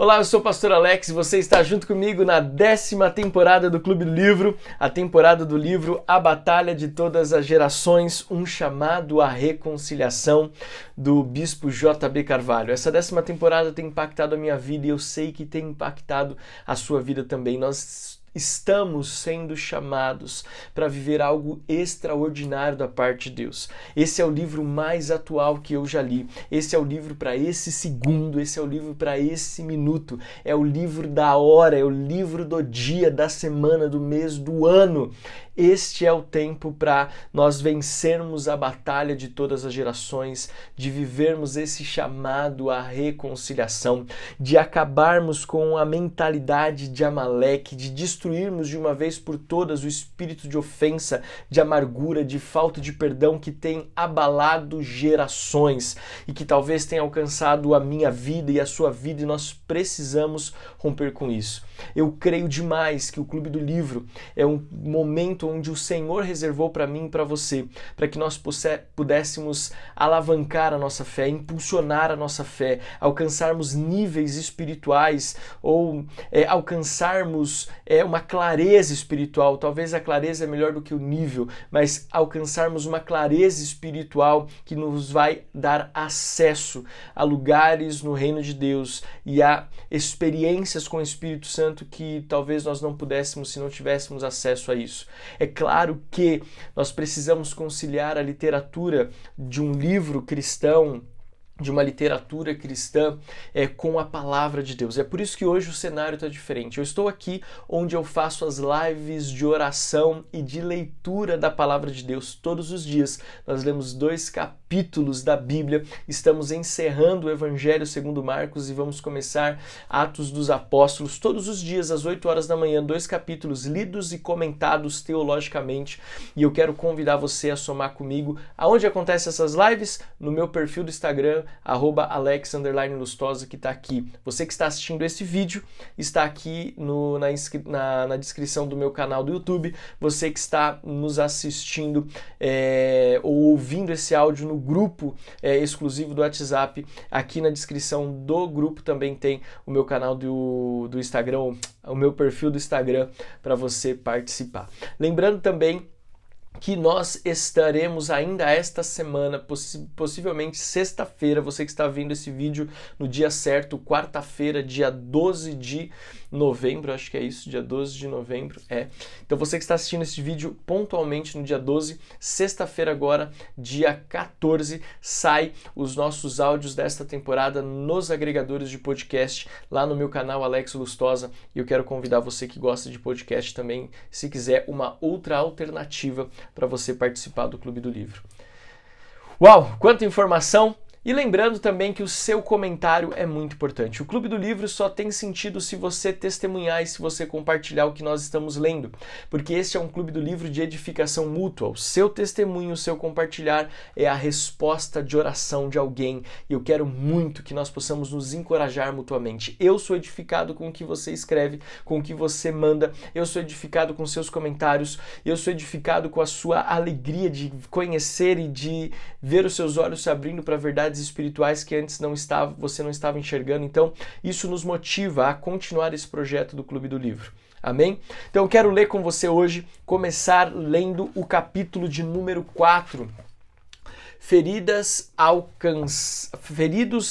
Olá, eu sou o Pastor Alex e você está junto comigo na 10ª temporada do Clube do Livro, a temporada do livro A Batalha de Todas as Gerações, um chamado à reconciliação do Bispo J.B. Carvalho. Essa 10ª temporada tem impactado a minha vida e eu sei que tem impactado a sua vida também. Nós estamos sendo chamados para viver algo extraordinário da parte de Deus. Esse é o livro mais atual que eu já li. Esse é o livro para esse segundo, esse é o livro para esse minuto. É o livro da hora, é o livro do dia, da semana, do mês, do ano. Este é o tempo para nós vencermos a batalha de todas as gerações, de vivermos esse chamado à reconciliação, de acabarmos com a mentalidade de Amaleque, de destruirmos de uma vez por todas o espírito de ofensa, de amargura, de falta de perdão que tem abalado gerações e que talvez tenha alcançado a minha vida e a sua vida, e nós precisamos romper com isso. Eu creio demais que o Clube do Livro é um momento onde o Senhor reservou para mim e para você, para que nós pudéssemos alavancar a nossa fé, impulsionar a nossa fé, alcançarmos níveis espirituais ou alcançarmos uma clareza espiritual. Talvez a clareza é melhor do que o nível, mas alcançarmos uma clareza espiritual que nos vai dar acesso a lugares no reino de Deus e a experiências com o Espírito Santo que talvez nós não pudéssemos se não tivéssemos acesso a isso. É claro que nós precisamos conciliar a literatura de um livro cristão, de uma literatura cristã com a palavra de Deus. É por isso que hoje o cenário está diferente. Eu estou aqui onde eu faço as lives de oração e de leitura da palavra de Deus todos os dias. Nós lemos 2 capítulos da Bíblia, estamos encerrando o Evangelho segundo Marcos e vamos começar Atos dos Apóstolos todos os dias às 8 horas da manhã, 2 capítulos lidos e comentados teologicamente, e eu quero convidar você a somar comigo. Aonde acontecem essas lives? No meu perfil do Instagram, @Alex_Lustosa, que está aqui. Você que está assistindo esse vídeo está aqui na descrição do meu canal do YouTube. Você que está nos assistindo ou ouvindo esse áudio no grupo exclusivo do WhatsApp, aqui na descrição do grupo também tem o meu canal do Instagram, o meu perfil do Instagram para você participar. Lembrando também que nós estaremos ainda esta semana, possivelmente sexta-feira, você que está vendo esse vídeo no dia certo, quarta-feira, dia 12 de novembro, acho que é isso, dia 12 de novembro, Então você que está assistindo esse vídeo pontualmente no dia 12, sexta-feira agora, dia 14, sai os nossos áudios desta temporada nos agregadores de podcast, lá no meu canal Alex Lustosa, e eu quero convidar você que gosta de podcast também, se quiser uma outra alternativa para você participar do Clube do Livro. Uau, quanta informação! E lembrando também que o seu comentário é muito importante. O Clube do Livro só tem sentido se você testemunhar e se você compartilhar o que nós estamos lendo, porque este é um Clube do Livro de edificação mútua. O seu testemunho, o seu compartilhar é a resposta de oração de alguém, e eu quero muito que nós possamos nos encorajar mutuamente. Eu sou edificado com o que você escreve, com o que você manda, eu sou edificado com seus comentários, eu sou edificado com a sua alegria de conhecer e de ver os seus olhos se abrindo para verdades espirituais que antes você não estava enxergando. Então, isso nos motiva a continuar esse projeto do Clube do Livro. Amém? Então, eu quero ler com você hoje, começar lendo o capítulo de número 4. Feridos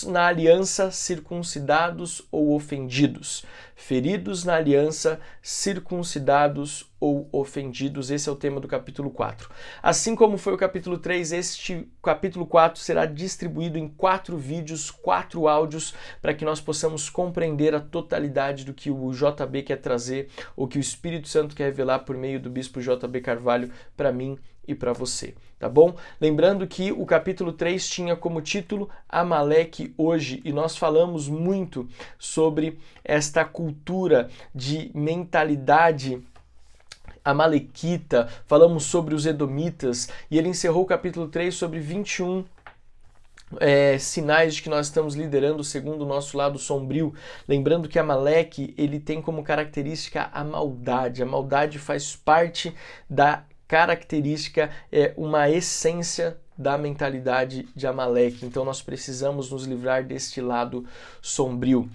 na aliança, circuncidados ou ofendidos. Feridos na aliança, circuncidados ou ofendidos. Esse é o tema do capítulo 4. Assim como foi o capítulo 3, este capítulo 4 será distribuído em 4 vídeos, 4 áudios, para que nós possamos compreender a totalidade do que o JB quer trazer, ou que o Espírito Santo quer revelar por meio do Bispo JB Carvalho para mim e para você, tá bom? Lembrando que o capítulo 3 tinha como título Amaleque hoje, e nós falamos muito sobre esta cultura de mentalidade amalequita, falamos sobre os edomitas, e ele encerrou o capítulo 3 sobre 21 sinais de que nós estamos liderando segundo o nosso lado sombrio. Lembrando que Amaleque, ele tem como característica a maldade. A maldade faz parte da característica, uma essência da mentalidade de Amaleque. Então nós precisamos nos livrar deste lado sombrio.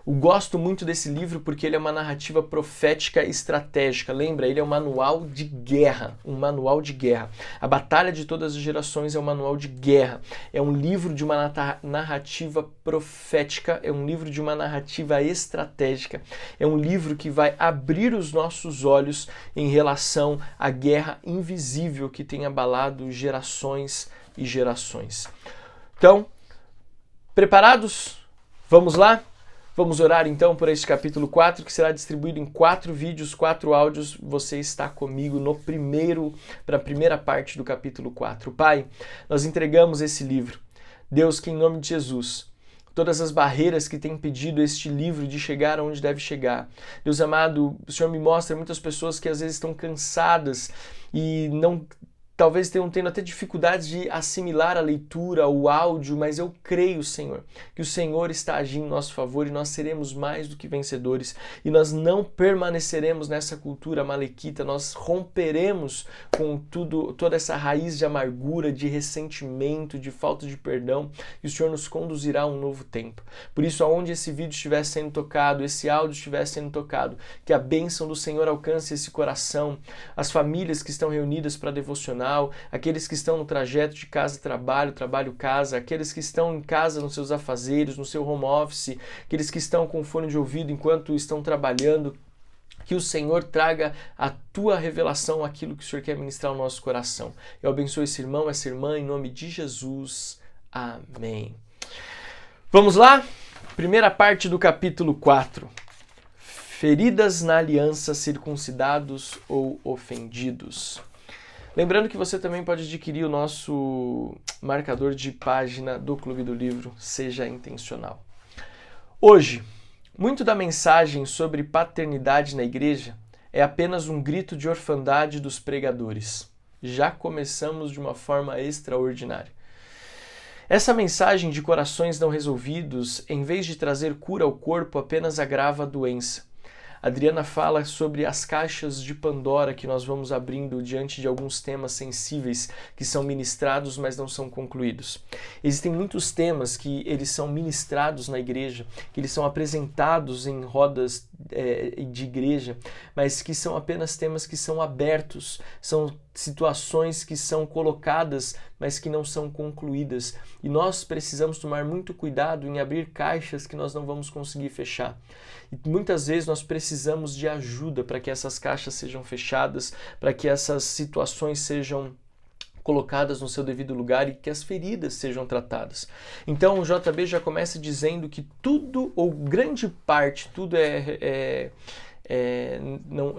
Eu gosto muito desse livro porque ele é uma narrativa profética estratégica. Lembra? Ele é um manual de guerra. Um manual de guerra. A Batalha de Todas as Gerações é um manual de guerra. É um livro de uma narrativa profética. É um livro de uma narrativa estratégica. É um livro que vai abrir os nossos olhos em relação à guerra invisível que tem abalado gerações e gerações. Então, preparados? Vamos lá? Vamos orar então por este capítulo 4, que será distribuído em 4 vídeos, 4 áudios. Você está comigo para a primeira parte do capítulo 4. Pai, nós entregamos esse livro. Deus, que em nome de Jesus, todas as barreiras que têm impedido este livro de chegar onde deve chegar. Deus amado, o Senhor me mostra muitas pessoas que às vezes estão cansadas e talvez tenham tendo até dificuldades de assimilar a leitura, o áudio, mas eu creio, Senhor, que o Senhor está agindo em nosso favor e nós seremos mais do que vencedores e nós não permaneceremos nessa cultura malequita, nós romperemos com toda essa raiz de amargura, de ressentimento, de falta de perdão e o Senhor nos conduzirá a um novo tempo. Por isso, aonde esse vídeo estiver sendo tocado, esse áudio estiver sendo tocado, que a bênção do Senhor alcance esse coração, as famílias que estão reunidas para devocionar, aqueles que estão no trajeto de casa-trabalho, trabalho-casa, aqueles que estão em casa nos seus afazeres, no seu home office, aqueles que estão com fone de ouvido enquanto estão trabalhando, que o Senhor traga a tua revelação, aquilo que o Senhor quer ministrar ao nosso coração. Eu abençoo esse irmão, essa irmã, em nome de Jesus. Amém. Vamos lá? Primeira parte do capítulo 4. Feridas na aliança, circuncidados ou ofendidos. Lembrando que você também pode adquirir o nosso marcador de página do Clube do Livro, Seja Intencional. Hoje, muito da mensagem sobre paternidade na igreja é apenas um grito de orfandade dos pregadores. Já começamos de uma forma extraordinária. Essa mensagem de corações não resolvidos, em vez de trazer cura ao corpo, apenas agrava a doença. Adriana fala sobre as caixas de Pandora que nós vamos abrindo diante de alguns temas sensíveis que são ministrados, mas não são concluídos. Existem muitos temas que eles são ministrados na igreja, que eles são apresentados em rodas de igreja, mas que são apenas temas que são abertos, são situações que são colocadas, mas que não são concluídas. E nós precisamos tomar muito cuidado em abrir caixas que nós não vamos conseguir fechar. E muitas vezes nós precisamos de ajuda para que essas caixas sejam fechadas, para que essas situações sejam colocadas no seu devido lugar e que as feridas sejam tratadas. Então o JB já começa dizendo que tudo, ou grande parte, tudo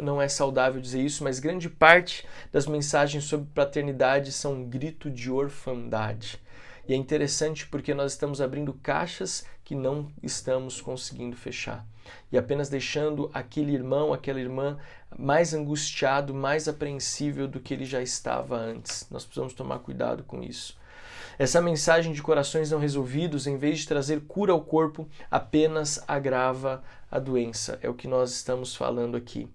não é saudável dizer isso, mas grande parte das mensagens sobre paternidade são um grito de orfandade. E é interessante porque nós estamos abrindo caixas que não estamos conseguindo fechar. E apenas deixando aquele irmão, aquela irmã mais angustiado, mais apreensível do que ele já estava antes. Nós precisamos tomar cuidado com isso. Essa mensagem de corações não resolvidos, em vez de trazer cura ao corpo, apenas agrava a doença. É o que nós estamos falando aqui.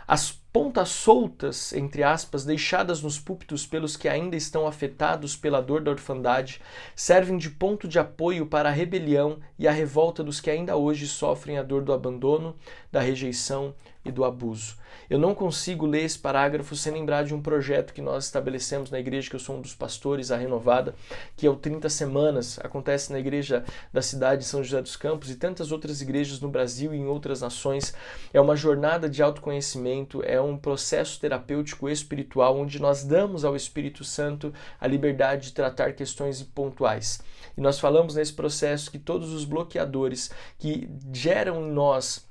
As pontas soltas, entre aspas, deixadas nos púlpitos pelos que ainda estão afetados pela dor da orfandade, servem de ponto de apoio para a rebelião e a revolta dos que ainda hoje sofrem a dor do abandono, da rejeição e do abuso. Eu não consigo ler esse parágrafo sem lembrar de um projeto que nós estabelecemos na igreja, que eu sou um dos pastores, a Renovada, que é o 30 Semanas, acontece na igreja da cidade de São José dos Campos e tantas outras igrejas no Brasil e em outras nações. É uma jornada de autoconhecimento, é um processo terapêutico espiritual onde nós damos ao Espírito Santo a liberdade de tratar questões pontuais. E nós falamos nesse processo que todos os bloqueadores que geram em nós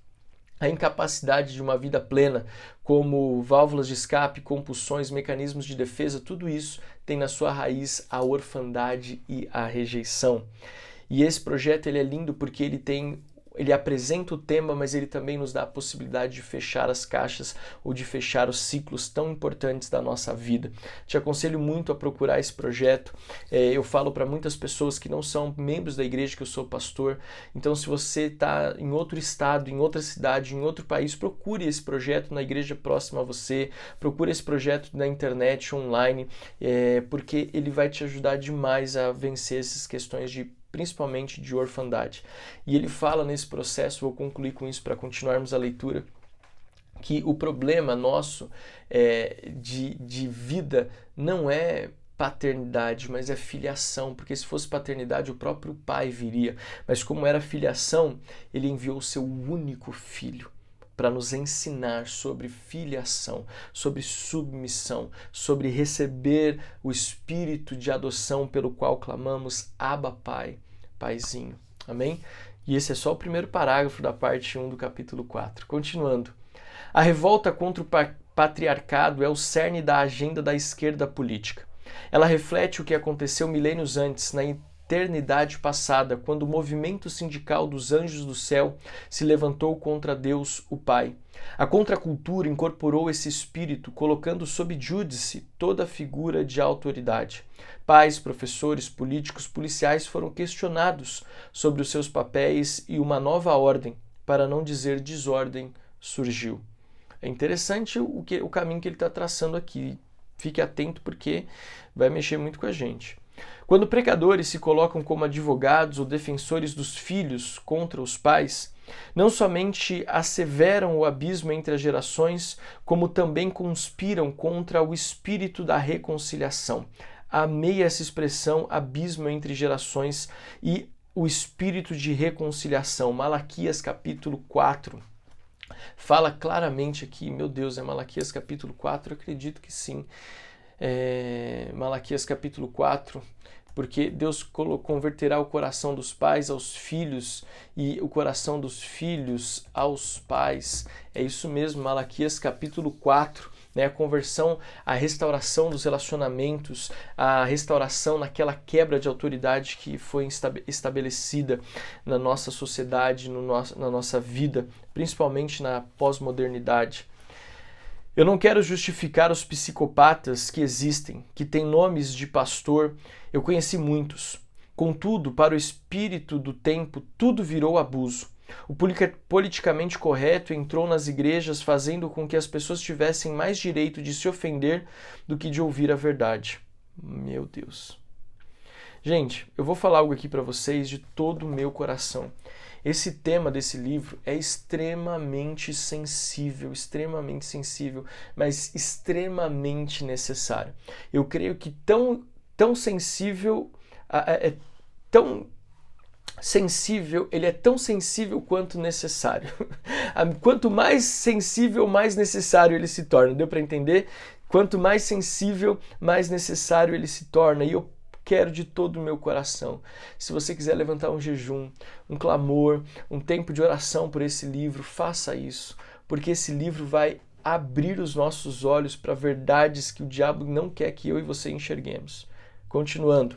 a incapacidade de uma vida plena, como válvulas de escape, compulsões, mecanismos de defesa, tudo isso tem na sua raiz a orfandade e a rejeição. E esse projeto ele é lindo porque ele apresenta o tema, mas ele também nos dá a possibilidade de fechar as caixas ou de fechar os ciclos tão importantes da nossa vida. Te aconselho muito a procurar esse projeto. Eu falo para muitas pessoas que não são membros da igreja que eu sou pastor. Então, se você está em outro estado, em outra cidade, em outro país, procure esse projeto na igreja próxima a você. Procure esse projeto na internet, online, porque ele vai te ajudar demais a vencer essas questões de principalmente de orfandade. E ele fala nesse processo, vou concluir com isso para continuarmos a leitura, que o problema nosso de vida não é paternidade, mas é filiação, porque se fosse paternidade o próprio pai viria, mas como era filiação, ele enviou o seu único filho para nos ensinar sobre filiação, sobre submissão, sobre receber o espírito de adoção pelo qual clamamos Abba Pai, Paizinho. Amém? E esse é só o primeiro parágrafo da parte 1 do capítulo 4. Continuando. A revolta contra o patriarcado é o cerne da agenda da esquerda política. Ela reflete o que aconteceu milênios antes, na eternidade passada, quando o movimento sindical dos anjos do céu se levantou contra Deus, o Pai. A contracultura incorporou esse espírito, colocando sob júdice toda a figura de autoridade. Pais, professores, políticos, policiais foram questionados sobre os seus papéis e uma nova ordem, para não dizer desordem, surgiu. É interessante o caminho que ele está traçando aqui. Fique atento porque vai mexer muito com a gente. Quando pregadores se colocam como advogados ou defensores dos filhos contra os pais, não somente asseveram o abismo entre as gerações, como também conspiram contra o espírito da reconciliação. Amei essa expressão, abismo entre gerações, e o espírito de reconciliação. Malaquias capítulo 4. Fala claramente aqui, meu Deus, é Malaquias capítulo 4? Eu acredito que sim. Malaquias capítulo 4, porque Deus converterá o coração dos pais aos filhos e o coração dos filhos aos pais. É isso mesmo, Malaquias capítulo 4. A conversão, a restauração dos relacionamentos, a restauração naquela quebra de autoridade que foi estabelecida na nossa sociedade, na nossa vida, principalmente na pós-modernidade. Eu não quero justificar os psicopatas que existem, que têm nomes de pastor, eu conheci muitos. Contudo, para o espírito do tempo, tudo virou abuso. O politicamente correto entrou nas igrejas, fazendo com que as pessoas tivessem mais direito de se ofender do que de ouvir a verdade. Meu Deus. Gente, eu vou falar algo aqui para vocês de todo o meu coração. Esse tema desse livro é extremamente sensível, mas extremamente necessário. Eu creio que tão sensível, ele é tão sensível quanto necessário. Quanto mais sensível, mais necessário ele se torna. Deu para entender? Quanto mais sensível, mais necessário ele se torna. E eu quero de todo o meu coração. Se você quiser levantar um jejum, um clamor, um tempo de oração por esse livro, faça isso. Porque esse livro vai abrir os nossos olhos para verdades que o diabo não quer que eu e você enxerguemos. Continuando.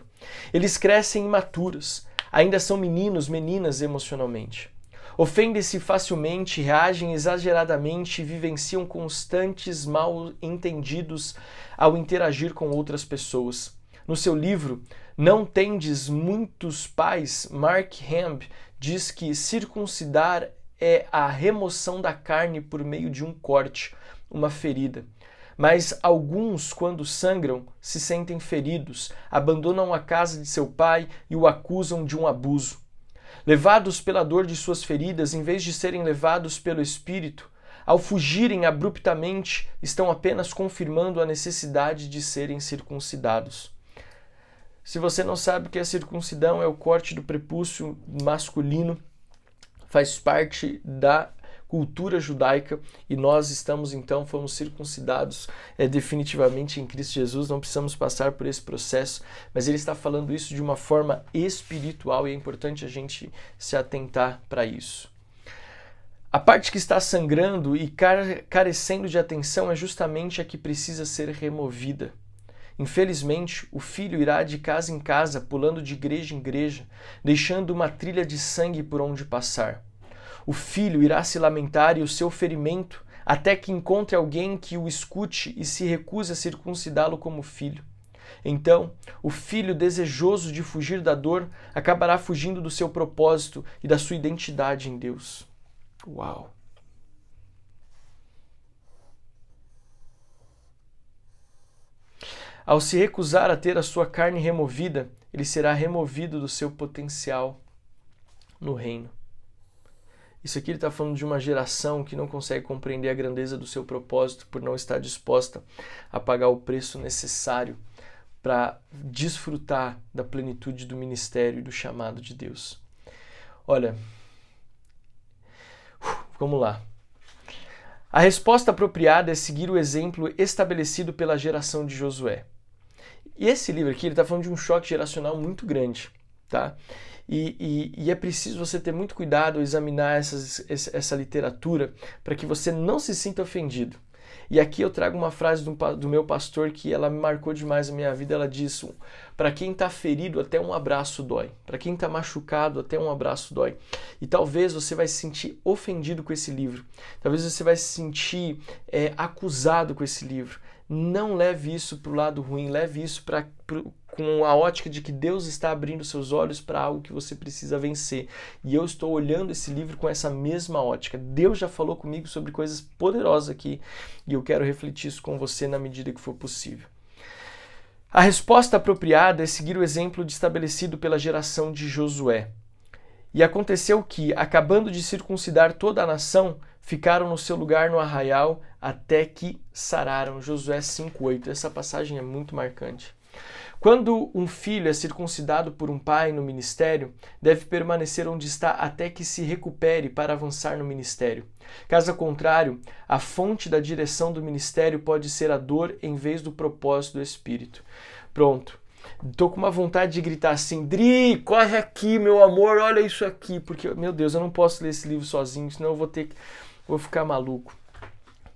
Eles crescem imaturos. Ainda são meninas emocionalmente. Ofendem-se facilmente, reagem exageradamente e vivenciam constantes mal-entendidos ao interagir com outras pessoas. No seu livro, Não Tendes Muitos Pais, Mark Hamb diz que circuncidar é a remoção da carne por meio de um corte, uma ferida. Mas alguns, quando sangram, se sentem feridos, abandonam a casa de seu pai e o acusam de um abuso. Levados pela dor de suas feridas, em vez de serem levados pelo Espírito, ao fugirem abruptamente, estão apenas confirmando a necessidade de serem circuncidados. Se você não sabe o que é circuncidão, é o corte do prepúcio masculino, faz parte da cultura judaica e nós fomos circuncidados definitivamente em Cristo Jesus, não precisamos passar por esse processo, mas ele está falando isso de uma forma espiritual e é importante a gente se atentar para isso. A parte que está sangrando e carecendo de atenção é justamente a que precisa ser removida. Infelizmente, o filho irá de casa em casa, pulando de igreja em igreja, deixando uma trilha de sangue por onde passar. O filho irá se lamentar e o seu ferimento, até que encontre alguém que o escute e se recuse a circuncidá-lo como filho. Então, o filho desejoso de fugir da dor acabará fugindo do seu propósito e da sua identidade em Deus. Uau! Ao se recusar a ter a sua carne removida, ele será removido do seu potencial no reino. Isso aqui ele está falando de uma geração que não consegue compreender a grandeza do seu propósito por não estar disposta a pagar o preço necessário para desfrutar da plenitude do ministério e do chamado de Deus. Olha, vamos lá. A resposta apropriada é seguir o exemplo estabelecido pela geração de Josué. E esse livro aqui, ele está falando de um choque geracional muito grande, tá? E é preciso você ter muito cuidado ao examinar essa literatura para que você não se sinta ofendido. E aqui eu trago uma frase do meu pastor que ela me marcou demais a minha vida. Ela diz: para quem está ferido, até um abraço dói. Para quem está machucado, até um abraço dói. E talvez você vai se sentir ofendido com esse livro. Talvez você vai se sentir acusado com esse livro. Não leve isso para o lado ruim, leve isso com a ótica de que Deus está abrindo seus olhos para algo que você precisa vencer. E eu estou olhando esse livro com essa mesma ótica. Deus já falou comigo sobre coisas poderosas aqui e eu quero refletir isso com você na medida que for possível. A resposta apropriada é seguir o exemplo estabelecido pela geração de Josué. E aconteceu que, acabando de circuncidar toda a nação, ficaram no seu lugar no arraial até que sararam. Josué 5:8. Essa passagem é muito marcante. Quando um filho é circuncidado por um pai no ministério, deve permanecer onde está até que se recupere para avançar no ministério. Caso contrário, a fonte da direção do ministério pode ser a dor em vez do propósito do Espírito. Pronto. Tô com uma vontade de gritar assim: Dri, corre aqui, meu amor, olha isso aqui. Porque, meu Deus, eu não posso ler esse livro sozinho, senão eu vou ficar maluco.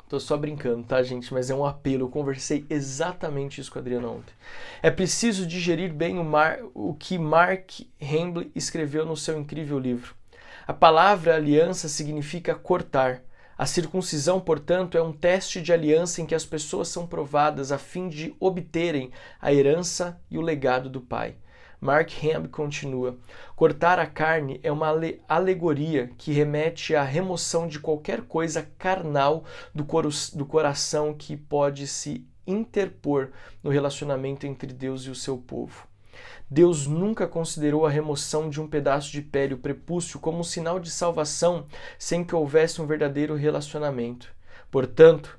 Tô só brincando, tá, gente? Mas é um apelo. Eu conversei exatamente isso com a Adriana ontem. É preciso digerir bem o que Mark Hembley escreveu no seu incrível livro. A palavra aliança significa cortar. A circuncisão, portanto, é um teste de aliança em que as pessoas são provadas a fim de obterem a herança e o legado do Pai. Mark Hembley continua: cortar a carne é uma alegoria que remete à remoção de qualquer coisa carnal do coração que pode se interpor no relacionamento entre Deus e o seu povo. Deus nunca considerou a remoção de um pedaço de pele, o prepúcio, como um sinal de salvação sem que houvesse um verdadeiro relacionamento. Portanto,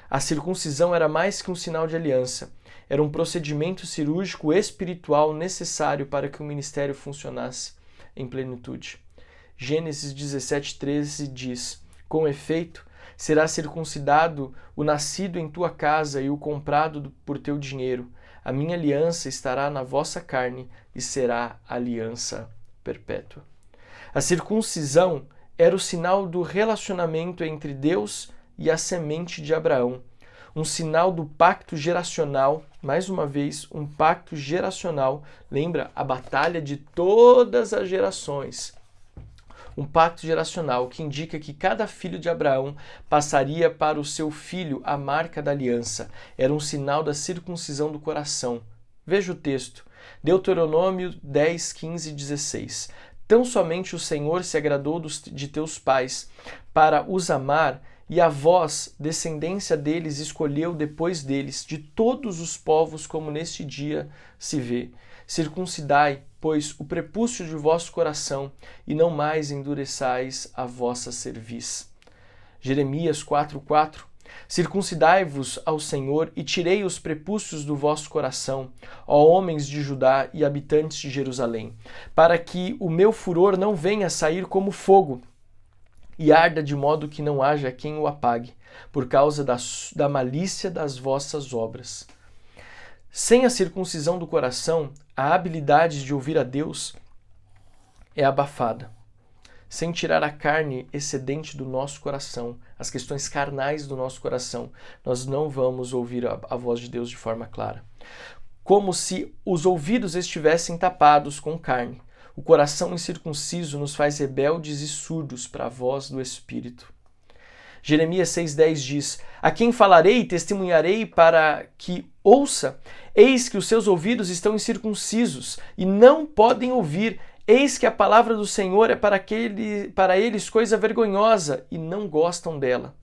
a circuncisão era mais que um sinal de aliança. Era um procedimento cirúrgico espiritual necessário para que o ministério funcionasse em plenitude. Gênesis 17:13 diz: com efeito, será circuncidado o nascido em tua casa e o comprado por teu dinheiro. A minha aliança estará na vossa carne e será aliança perpétua. A circuncisão era o sinal do relacionamento entre Deus e a semente de Abraão. Um sinal do pacto geracional, mais uma vez, um pacto geracional. Lembra? A batalha de todas as gerações. Um pacto geracional que indica que cada filho de Abraão passaria para o seu filho a marca da aliança. Era um sinal da circuncisão do coração. Veja o texto. Deuteronômio 10, 15 e 16. Tão somente o Senhor se agradou de teus pais para os amar, e a vós, descendência deles, escolheu depois deles, de todos os povos, como neste dia se vê. Circuncidai, pois, o prepúcio de vosso coração, e não mais endureçais a vossa cerviz. Jeremias 4:4. Circuncidai-vos ao Senhor e tirei os prepúcios do vosso coração, ó homens de Judá e habitantes de Jerusalém, para que o meu furor não venha sair como fogo, e arda de modo que não haja quem o apague, por causa da malícia das vossas obras. Sem a circuncisão do coração, a habilidade de ouvir a Deus é abafada. Sem tirar a carne excedente do nosso coração, as questões carnais do nosso coração, nós não vamos ouvir a voz de Deus de forma clara. Como se os ouvidos estivessem tapados com carne. O coração incircunciso nos faz rebeldes e surdos para a voz do Espírito. Jeremias 6,10 diz: a quem falarei e testemunharei para que ouça? Eis que os seus ouvidos estão incircuncisos e não podem ouvir. Eis que a palavra do Senhor é para eles coisa vergonhosa e não gostam dela.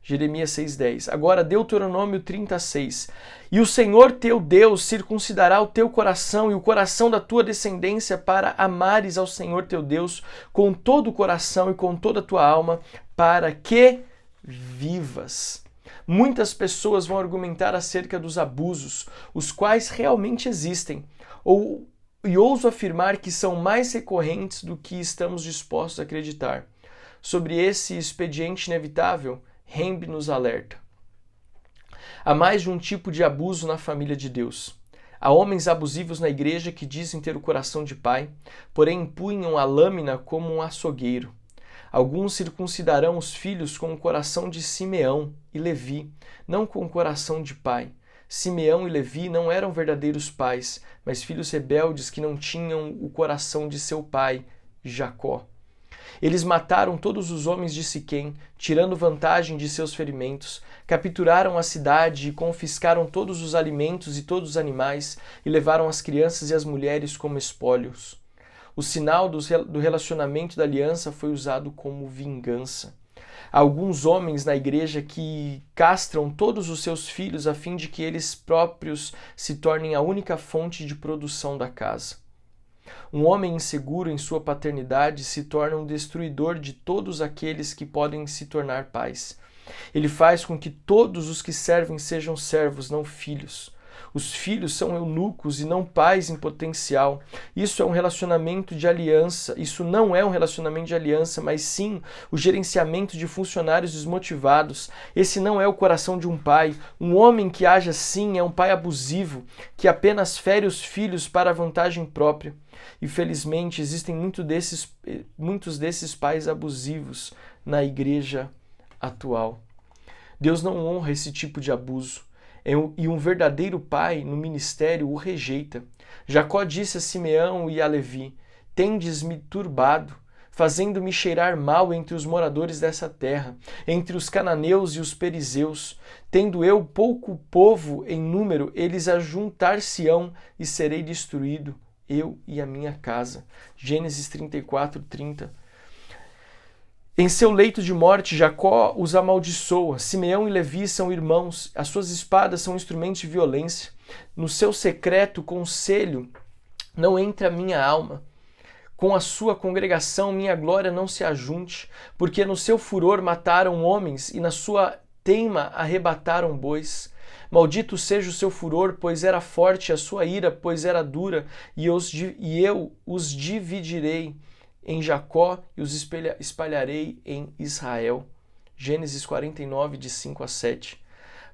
Jeremias 6:10. Agora, Deuteronômio 36. E o Senhor teu Deus circuncidará o teu coração e o coração da tua descendência para amares ao Senhor teu Deus com todo o coração e com toda a tua alma, para que vivas. Muitas pessoas vão argumentar acerca dos abusos, os quais realmente existem, e ouso afirmar que são mais recorrentes do que estamos dispostos a acreditar. Sobre esse expediente inevitável, Rembe nos alerta. Há mais de um tipo de abuso na família de Deus. Há homens abusivos na igreja que dizem ter o coração de pai, porém empunham a lâmina como um açougueiro. Alguns circuncidarão os filhos com o coração de Simeão e Levi, não com o coração de pai. Simeão e Levi não eram verdadeiros pais, mas filhos rebeldes que não tinham o coração de seu pai, Jacó. Eles mataram todos os homens de Siquém, tirando vantagem de seus ferimentos, capturaram a cidade e confiscaram todos os alimentos e todos os animais, e levaram as crianças e as mulheres como espólios. O sinal do relacionamento da aliança foi usado como vingança. Há alguns homens na igreja que castram todos os seus filhos a fim de que eles próprios se tornem a única fonte de produção da casa. Um homem inseguro em sua paternidade se torna um destruidor de todos aqueles que podem se tornar pais. Ele faz com que todos os que servem sejam servos, não filhos. Os filhos são eunucos e não pais em potencial. Isso é um relacionamento de aliança. Isso não é um relacionamento de aliança, mas sim o gerenciamento de funcionários desmotivados. Esse não é o coração de um pai. Um homem que age assim é um pai abusivo, que apenas fere os filhos para a vantagem própria. E felizmente existem muitos desses pais abusivos na igreja atual. Deus não honra esse tipo de abuso. E um verdadeiro pai no ministério o rejeita. Jacó disse a Simeão e a Levi: tendes-me turbado, fazendo-me cheirar mal entre os moradores dessa terra, entre os cananeus e os perizeus. Tendo eu pouco povo em número, eles ajuntar-se-ão e serei destruído, eu e a minha casa. Gênesis 34:30. Em seu leito de morte, Jacó os amaldiçoa. Simeão e Levi são irmãos. As suas espadas são instrumentos de violência. No seu secreto conselho não entra minha alma. Com a sua congregação minha glória não se ajunte, porque no seu furor mataram homens e na sua teima arrebataram bois. Maldito seja o seu furor, pois era forte, a sua ira, pois era dura, e eu os dividirei em Jacó e os espalharei em Israel. Gênesis 49, de 5-7.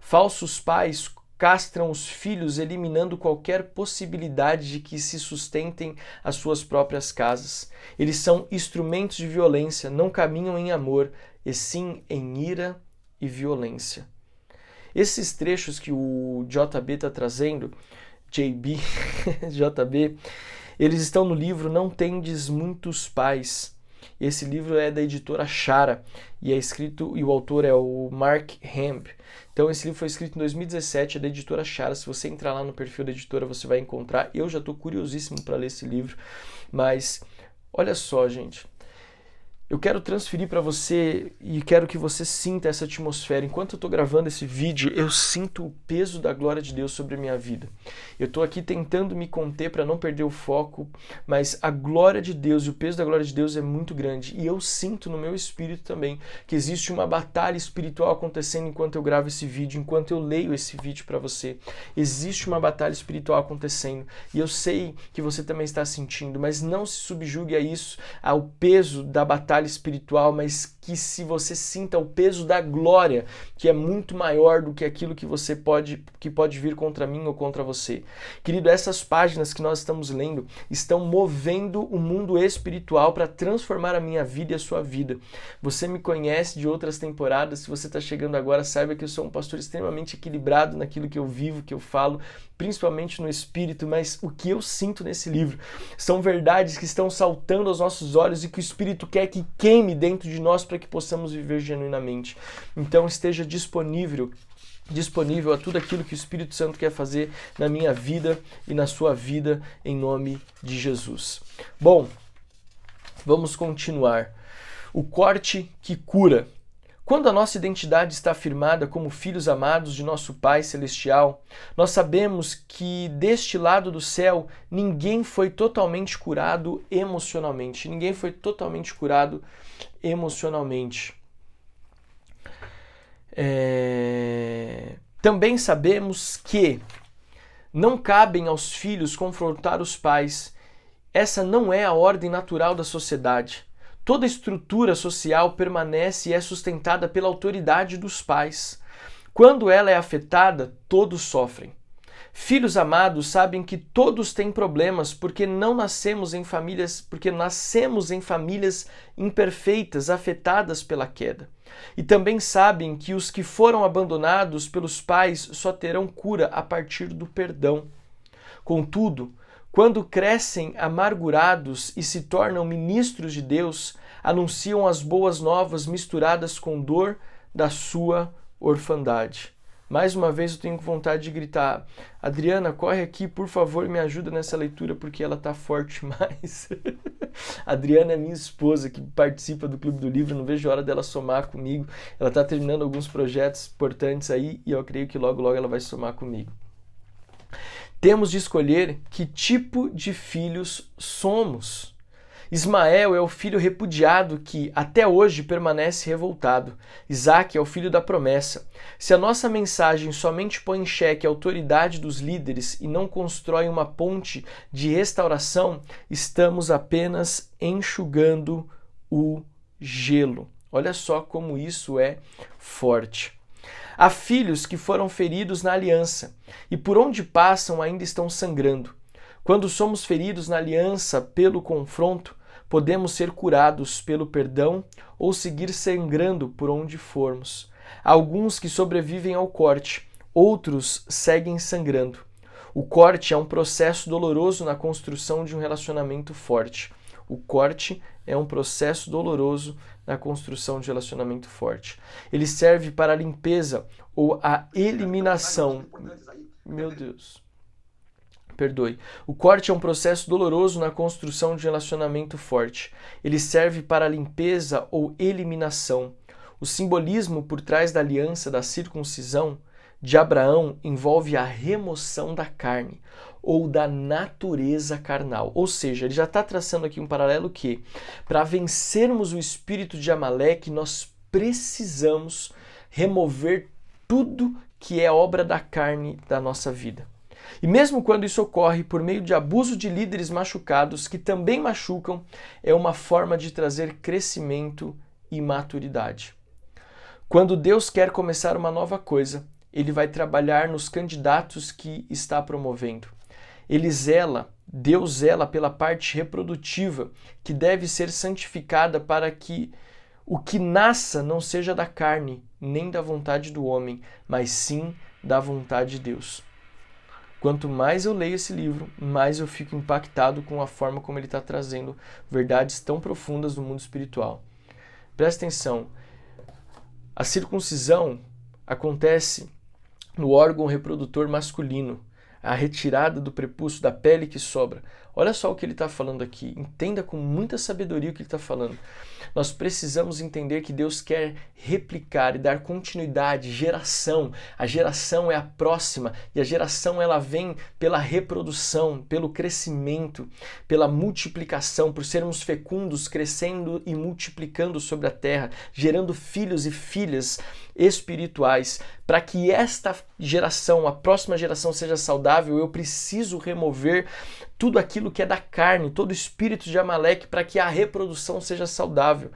Falsos pais castram os filhos, eliminando qualquer possibilidade de que se sustentem as suas próprias casas. Eles são instrumentos de violência, não caminham em amor, e sim em ira e violência. Esses trechos que o JB está trazendo, JB, eles estão no livro Não Tendes Muitos Pais. Esse livro é da editora Chara e o autor é o Mark Hemp. Então esse livro foi escrito em 2017, é da editora Chara. Se você entrar lá no perfil da editora, você vai encontrar. Eu já estou curiosíssimo para ler esse livro, mas olha só, gente. Eu quero transferir para você e quero que você sinta essa atmosfera. Enquanto eu estou gravando esse vídeo, eu sinto o peso da glória de Deus sobre a minha vida. Eu estou aqui tentando me conter para não perder o foco, mas a glória de Deus e o peso da glória de Deus é muito grande. E eu sinto no meu espírito também que existe uma batalha espiritual acontecendo enquanto eu gravo esse vídeo, enquanto eu leio esse vídeo para você. Existe uma batalha espiritual acontecendo. E eu sei que você também está sentindo, mas não se subjugue a isso, ao peso da batalha espiritual, mas que se você sinta o peso da glória, que é muito maior do que aquilo que pode vir contra mim ou contra você. Querido, essas páginas que nós estamos lendo estão movendo o mundo espiritual para transformar a minha vida e a sua vida. Você me conhece de outras temporadas, se você está chegando agora, saiba que eu sou um pastor extremamente equilibrado naquilo que eu vivo, que eu falo, principalmente no espírito, mas o que eu sinto nesse livro são verdades que estão saltando aos nossos olhos e que o Espírito quer que queime dentro de nós para que possamos viver genuinamente. Então esteja disponível a tudo aquilo que o Espírito Santo quer fazer na minha vida e na sua vida, em nome de Jesus. Bom, vamos continuar. O corte que cura. Quando a nossa identidade está firmada como filhos amados de nosso Pai Celestial, nós sabemos que deste lado do céu ninguém foi totalmente curado emocionalmente. Ninguém foi totalmente curado emocionalmente. Também sabemos que não cabem aos filhos confrontar os pais. Essa não é a ordem natural da sociedade. Toda estrutura social permanece e é sustentada pela autoridade dos pais. Quando ela é afetada, todos sofrem. Filhos amados sabem que todos têm problemas porque nascemos em famílias imperfeitas, afetadas pela queda. E também sabem que os que foram abandonados pelos pais só terão cura a partir do perdão. Contudo, quando crescem amargurados e se tornam ministros de Deus, anunciam as boas novas misturadas com dor da sua orfandade. Mais uma vez eu tenho vontade de gritar: Adriana, corre aqui, por favor, me ajuda nessa leitura porque ela tá forte demais. Adriana é minha esposa que participa do Clube do Livro, não vejo a hora dela somar comigo. Ela tá terminando alguns projetos importantes aí e eu creio que logo ela vai somar comigo. Temos de escolher que tipo de filhos somos. Ismael é o filho repudiado que, até hoje, permanece revoltado. Isaque é o filho da promessa. Se a nossa mensagem somente põe em xeque a autoridade dos líderes e não constrói uma ponte de restauração, estamos apenas enxugando o gelo. Olha só como isso é forte. Há filhos que foram feridos na aliança e por onde passam ainda estão sangrando. Quando somos feridos na aliança pelo confronto, podemos ser curados pelo perdão ou seguir sangrando por onde formos. Há alguns que sobrevivem ao corte, outros seguem sangrando. O corte é um processo doloroso na construção de um relacionamento forte. O corte é um processo doloroso na construção de relacionamento forte. Ele serve para a limpeza ou a eliminação. Meu Deus. Perdoe. O corte é um processo doloroso na construção de um relacionamento forte. Ele serve para a limpeza ou eliminação. O simbolismo por trás da aliança da circuncisão de Abraão envolve a remoção da carne ou da natureza carnal. Ou seja, ele já está traçando aqui um paralelo que, para vencermos o espírito de Amaleque, nós precisamos remover tudo que é obra da carne da nossa vida. E mesmo quando isso ocorre por meio de abuso de líderes machucados, que também machucam, é uma forma de trazer crescimento e maturidade. Quando Deus quer começar uma nova coisa, Ele vai trabalhar nos candidatos que está promovendo. Deus zela pela parte reprodutiva, que deve ser santificada para que o que nasça não seja da carne, nem da vontade do homem, mas sim da vontade de Deus. Quanto mais eu leio esse livro, mais eu fico impactado com a forma como ele está trazendo verdades tão profundas do mundo espiritual. Presta atenção, a circuncisão acontece no órgão reprodutor masculino, a retirada do prepúcio da pele que sobra. Olha só o que ele está falando aqui. Entenda com muita sabedoria o que ele está falando. Nós precisamos entender que Deus quer replicar e dar continuidade, geração. A geração é a próxima e a geração ela vem pela reprodução, pelo crescimento, pela multiplicação, por sermos fecundos, crescendo e multiplicando sobre a terra, gerando filhos e filhas espirituais. Para que esta geração, a próxima geração seja saudável, eu preciso remover tudo aquilo que é da carne, todo o espírito de Amaleque, para que a reprodução seja saudável.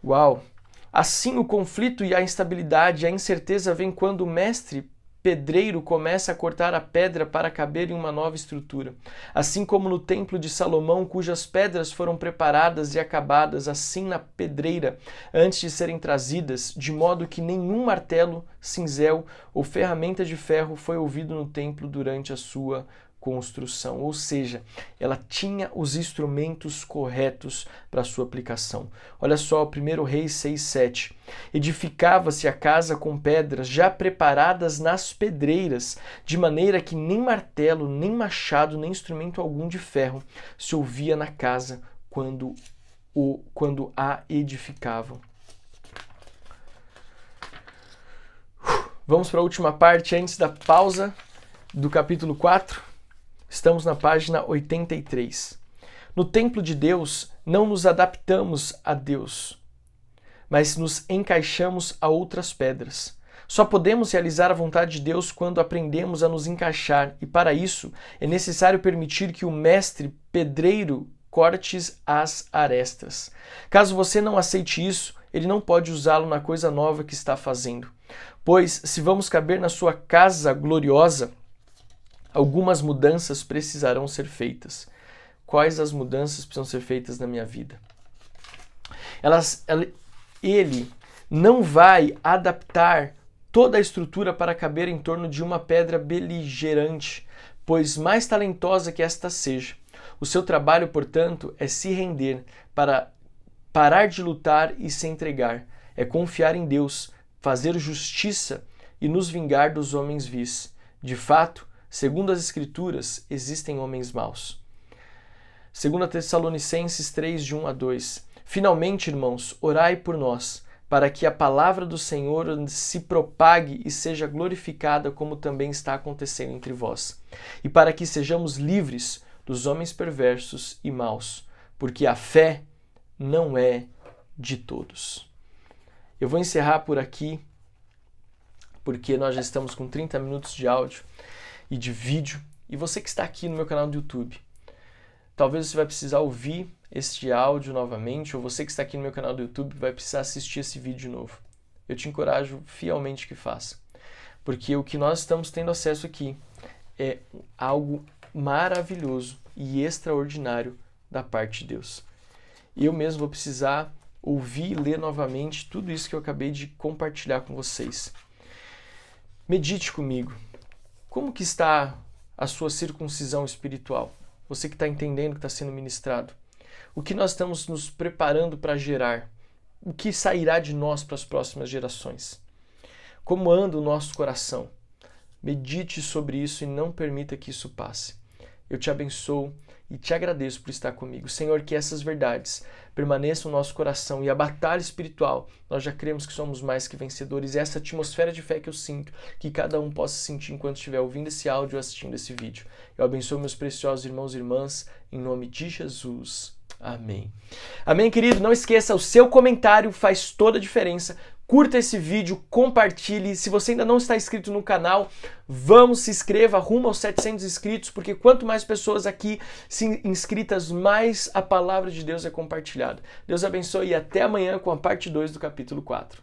Uau! Assim, o conflito e a instabilidade, a incerteza vem quando o mestre pedreiro começa a cortar a pedra para caber em uma nova estrutura. Assim como no templo de Salomão, cujas pedras foram preparadas e acabadas assim na pedreira antes de serem trazidas, de modo que nenhum martelo, cinzel ou ferramenta de ferro foi ouvido no templo durante a sua construção, ou seja, ela tinha os instrumentos corretos para sua aplicação. Olha só, 1 Reis 6:7. Edificava-se a casa com pedras já preparadas nas pedreiras, de maneira que nem martelo, nem machado, nem instrumento algum de ferro se ouvia na casa quando a edificavam. Vamos para a última parte antes da pausa do capítulo 4. Estamos na página 83. No templo de Deus, não nos adaptamos a Deus, mas nos encaixamos a outras pedras. Só podemos realizar a vontade de Deus quando aprendemos a nos encaixar, e para isso é necessário permitir que o mestre pedreiro corte as arestas. Caso você não aceite isso, ele não pode usá-lo na coisa nova que está fazendo. Pois, se vamos caber na sua casa gloriosa, algumas mudanças precisarão ser feitas. Quais as mudanças precisam ser feitas na minha vida? Ele não vai adaptar toda a estrutura para caber em torno de uma pedra beligerante, pois mais talentosa que esta seja. O seu trabalho, portanto, é se render, para parar de lutar e se entregar. É confiar em Deus, fazer justiça e nos vingar dos homens vis. De fato, segundo as Escrituras, existem homens maus. 2 Tessalonicenses 3, de 1 a 2. Finalmente, irmãos, orai por nós, para que a palavra do Senhor se propague e seja glorificada, como também está acontecendo entre vós, e para que sejamos livres dos homens perversos e maus, porque a fé não é de todos. Eu vou encerrar por aqui, porque nós já estamos com 30 minutos de áudio e de vídeo, e você que está aqui no meu canal do YouTube, talvez você vai precisar ouvir este áudio novamente, ou você que está aqui no meu canal do YouTube vai precisar assistir esse vídeo de novo. Eu te encorajo fielmente que faça, porque o que nós estamos tendo acesso aqui é algo maravilhoso e extraordinário da parte de Deus. E eu mesmo vou precisar ouvir e ler novamente tudo isso que eu acabei de compartilhar com vocês. Medite comigo. Como que está a sua circuncisão espiritual? Você que está entendendo que está sendo ministrado. O que nós estamos nos preparando para gerar? O que sairá de nós para as próximas gerações? Como anda o nosso coração? Medite sobre isso e não permita que isso passe. Eu te abençoo e te agradeço por estar comigo. Senhor, que essas verdades permaneçam no nosso coração e a batalha espiritual, nós já cremos que somos mais que vencedores. E essa atmosfera de fé que eu sinto, que cada um possa sentir enquanto estiver ouvindo esse áudio ou assistindo esse vídeo. Eu abençoo meus preciosos irmãos e irmãs, em nome de Jesus. Amém. Amém, querido? Não esqueça, o seu comentário faz toda a diferença. Curta esse vídeo, compartilhe. Se você ainda não está inscrito no canal, se inscreva, rumo aos 700 inscritos, porque quanto mais pessoas aqui inscritas, mais a palavra de Deus é compartilhada. Deus abençoe e até amanhã com a parte 2 do capítulo 4.